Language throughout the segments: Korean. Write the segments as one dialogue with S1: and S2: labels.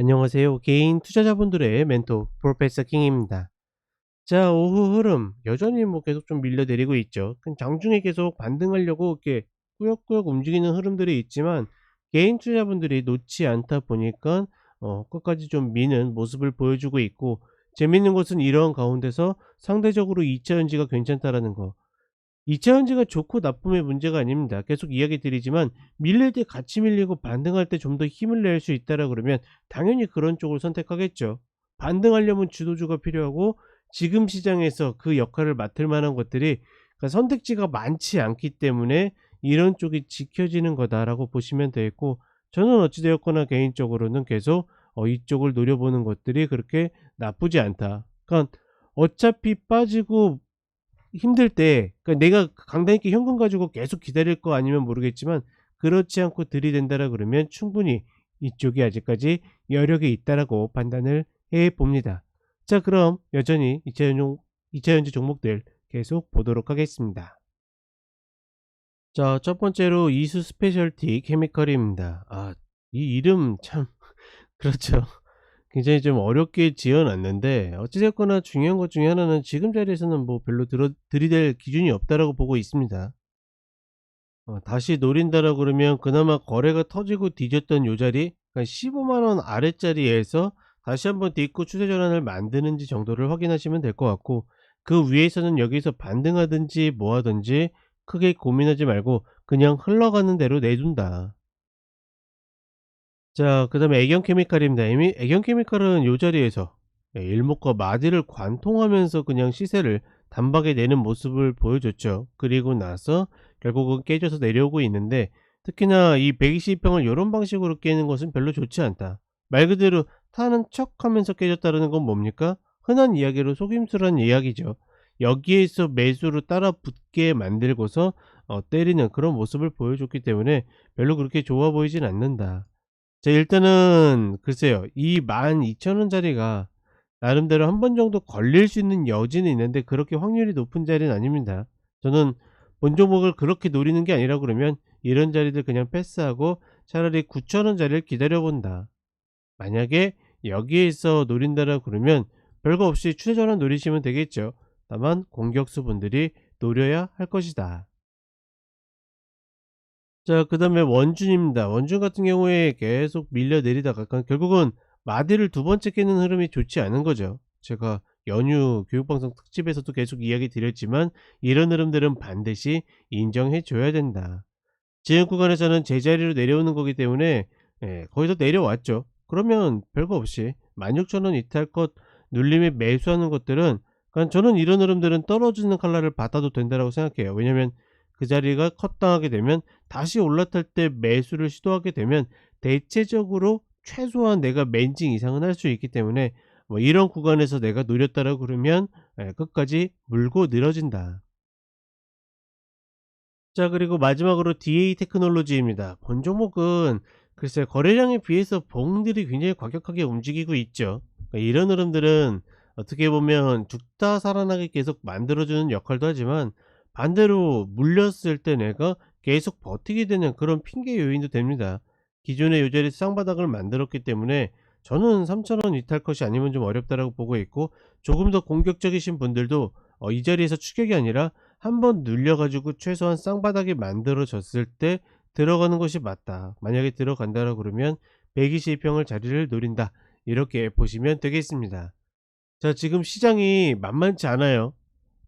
S1: 안녕하세요. 개인 투자자분들의 멘토 프로페서 킹입니다. 자, 오후 흐름 여전히 계속 좀 밀려내리고 있죠. 장중에 계속 반등하려고 이렇게 꾸역꾸역 움직이는 흐름들이 있지만 개인 투자자분들이 놓지 않다 보니까 끝까지 좀 미는 모습을 보여주고 있고, 재밌는 것은 이런 가운데서 상대적으로 2차 전지가 괜찮다라는 거. 2차 전지가 좋고 나쁨의 문제가 아닙니다. 계속 이야기 드리지만 밀릴 때 같이 밀리고 반등할 때 좀 더 힘을 낼 수 있다라 그러면 당연히 그런 쪽을 선택하겠죠. 반등하려면 주도주가 필요하고 지금 시장에서 그 역할을 맡을 만한 것들이, 그러니까 선택지가 많지 않기 때문에 이런 쪽이 지켜지는 거다라고 보시면 되겠고, 저는 어찌 되었거나 개인적으로는 계속 이쪽을 노려보는 것들이 그렇게 나쁘지 않다. 그러니까 어차피 빠지고 힘들 때, 그러니까 내가 강단 있게 현금 가지고 계속 기다릴 거 아니면 모르겠지만 그렇지 않고 들이댄다라 그러면 충분히 이쪽이 아직까지 여력이 있다라고 판단을 해 봅니다. 자, 그럼 여전히 2차 전지 종목들 계속 보도록 하겠습니다. 자, 첫 번째로 이수 스페셜티 케미컬입니다. 이 이름 참 그렇죠. 굉장히 좀 어렵게 지어 놨는데 어찌 됐거나 중요한 것 중에 하나는 지금 자리에서는 별로 들이댈 기준이 없다라고 보고 있습니다. 다시 노린다라고 그러면 그나마 거래가 터지고 뒤졌던 요 자리, 그러니까 15만 원 아래짜리에서 다시 한번 디코 추세 전환을 만드는지 정도를 확인하시면 될 것 같고, 그 위에서는 여기서 반등하든지 뭐 하든지 크게 고민하지 말고 그냥 흘러가는 대로 내둔다. 자, 그다음에 애경케미칼입니다. 이미 애경케미칼은 요 자리에서 일목과 마디를 관통하면서 그냥 시세를 단박에 내는 모습을 보여줬죠. 그리고 나서 결국은 깨져서 내려오고 있는데, 특히나 이 120평을 요런 방식으로 깨는 것은 별로 좋지 않다. 말 그대로 타는 척하면서 깨졌다는 건 뭡니까? 흔한 이야기로 속임수란 이야기죠. 여기에서 매수로 따라 붙게 만들고서 때리는 그런 모습을 보여줬기 때문에 별로 그렇게 좋아 보이진 않는다. 자, 일단은 글쎄요. 이 12,000원짜리가 나름대로 한 번 정도 걸릴 수 있는 여지는 있는데 그렇게 확률이 높은 자리는 아닙니다. 저는 본 종목을 그렇게 노리는 게 아니라 그러면 이런 자리들 그냥 패스하고 차라리 9,000원짜리를 기다려 본다. 만약에 여기에서 노린다라 그러면 별거 없이 추세 전환 노리시면 되겠죠. 다만 공격수 분들이 노려야 할 것이다. 자, 그다음에 원준입니다. 원준 같은 경우에 계속 밀려 내리다가 결국은 마디를 두 번째 깨는 흐름이 좋지 않은 거죠. 제가 연휴 교육방송 특집에서도 계속 이야기 드렸지만 이런 흐름들은 반드시 인정해 줘야 된다. 지금 구간에서는 제자리로 내려오는 거기 때문에 거기서 내려왔죠. 그러면 별거 없이 16,000원 이탈 것 눌림에 매수하는 것들은, 그러니까 저는 이런 흐름들은 떨어지는 칼날을 받아도 된다라고 생각해요. 왜냐면 그 자리가 컷당하게 되면 다시 올라탈 때 매수를 시도하게 되면 대체적으로 최소한 내가 맨징 이상은 할 수 있기 때문에 이런 구간에서 내가 노렸다라고 그러면 끝까지 물고 늘어진다. 자, 그리고 마지막으로 DA 테크놀로지입니다. 본 종목은 글쎄 거래량에 비해서 봉들이 굉장히 과격하게 움직이고 있죠. 그러니까 이런 흐름들은 어떻게 보면 죽다 살아나게 계속 만들어주는 역할도 하지만 반대로 물렸을 때 내가 계속 버티게 되는 그런 핑계 요인도 됩니다. 기존의 요자리 쌍바닥을 만들었기 때문에 저는 3,000원 이탈 컷이 아니면 좀 어렵다라고 보고 있고, 조금 더 공격적이신 분들도 이 자리에서 추격이 아니라 한번 눌려 가지고 최소한 쌍바닥이 만들어졌을 때 들어가는 것이 맞다. 만약에 들어간다라 그러면 120평을 자리를 노린다. 이렇게 보시면 되겠습니다. 자, 지금 시장이 만만치 않아요.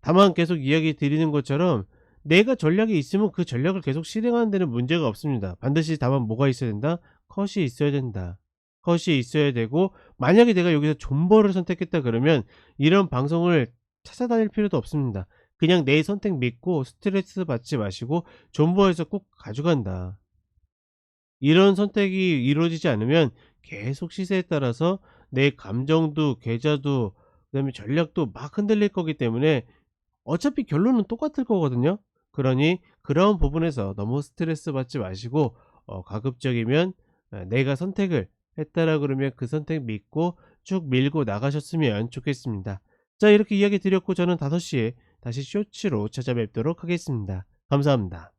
S1: 다만 계속 이야기 드리는 것처럼 내가 전략이 있으면 그 전략을 계속 실행하는 데는 문제가 없습니다. 반드시 다만 뭐가 있어야 된다? 컷이 있어야 된다. 컷이 있어야 되고, 만약에 내가 여기서 존버를 선택했다 그러면 이런 방송을 찾아다닐 필요도 없습니다. 그냥 내 선택 믿고 스트레스 받지 마시고 존버해서 꼭 가져간다. 이런 선택이 이루어지지 않으면 계속 시세에 따라서 내 감정도 계좌도 그다음에 전략도 막 흔들릴 거기 때문에 어차피 결론은 똑같을 거거든요. 그러니 그런 부분에서 너무 스트레스 받지 마시고 가급적이면 내가 선택을 했다라 그러면 그 선택 믿고 쭉 밀고 나가셨으면 좋겠습니다. 자, 이렇게 이야기 드렸고 저는 5시에 다시 쇼츠로 찾아뵙도록 하겠습니다. 감사합니다.